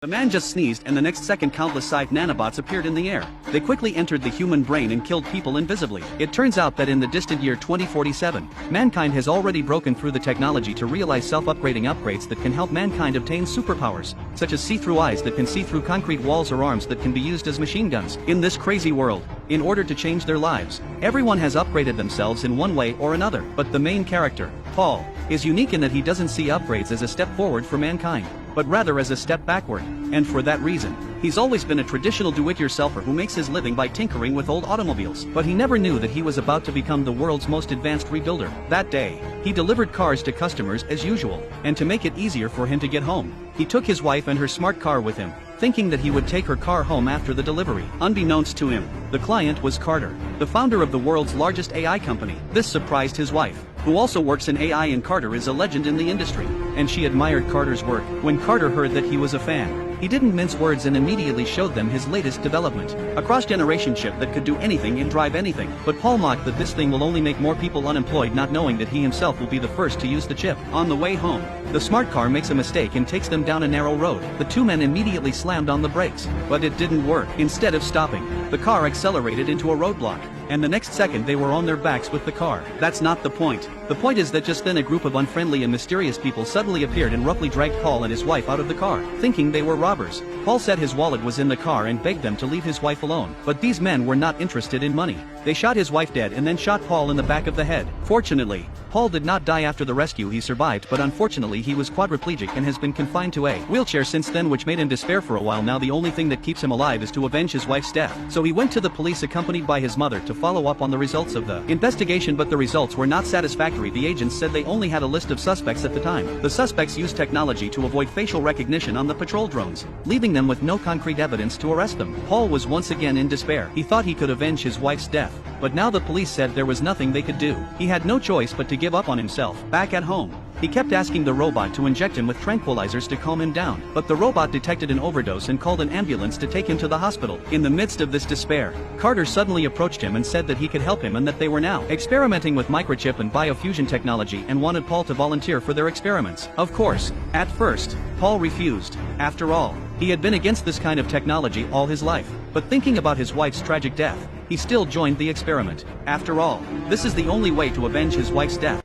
The man just sneezed and the next second countless scythe nanobots appeared in the air. They quickly entered the human brain and killed people invisibly. It turns out that in the distant year 2047, mankind has already broken through the technology to realize self-upgrading upgrades that can help mankind obtain superpowers, such as see-through eyes that can see through concrete walls or arms that can be used as machine guns. In this crazy world, in order to change their lives, everyone has upgraded themselves in one way or another. But the main character, Paul, is unique in that he doesn't see upgrades as a step forward for mankind, but rather as a step backward. And for that reason, he's always been a traditional do-it-yourselfer who makes his living by tinkering with old automobiles. But he never knew that he was about to become the world's most advanced rebuilder. That day, he delivered cars to customers as usual, and to make it easier for him to get home, he took his wife and her smart car with him, thinking that he would take her car home after the delivery. Unbeknownst to him, the client was Carter, the founder of the world's largest AI company. This surprised his wife, who also works in AI, and Carter is a legend in the industry, and she admired Carter's work. When Carter heard that he was a fan, he didn't mince words and immediately showed them his latest development, a cross-generation chip that could do anything and drive anything. But Paul mocked that this thing will only make more people unemployed, not knowing that he himself will be the first to use the chip. On the way home, the smart car makes a mistake and takes them down a narrow road. The two men immediately slammed on the brakes, but it didn't work. Instead of stopping, the car accelerated into a roadblock, and the next second they were on their backs with the car. That's not the point. The point is that just then a group of unfriendly and mysterious people suddenly appeared and roughly dragged Paul and his wife out of the car, thinking they were robbers. Paul said his wallet was in the car and begged them to leave his wife alone. But these men were not interested in money. They shot his wife dead and then shot Paul in the back of the head. Fortunately, Paul did not die after the rescue. He survived, but unfortunately he was quadriplegic and has been confined to a wheelchair since then, which made him despair for a while. Now the only thing that keeps him alive is to avenge his wife's death. So he went to the police accompanied by his mother to follow up on the results of the investigation, but the results were not satisfactory. The agents said they only had a list of suspects at the time. The suspects used technology to avoid facial recognition on the patrol drones, leaving them with no concrete evidence to arrest them. Paul was once again in despair. He thought he could avenge his wife's death, but now the police said there was nothing they could do. He had no choice but to give up on himself. Back at home, he kept asking the robot to inject him with tranquilizers to calm him down, but the robot detected an overdose and called an ambulance to take him to the hospital. In the midst of this despair, Carter suddenly approached him and said that he could help him and that they were now experimenting with microchip and biofusion technology and wanted Paul to volunteer for their experiments. Of course, at first, Paul refused. After all, he had been against this kind of technology all his life, but thinking about his wife's tragic death, he still joined the experiment. After all, this is the only way to avenge his wife's death.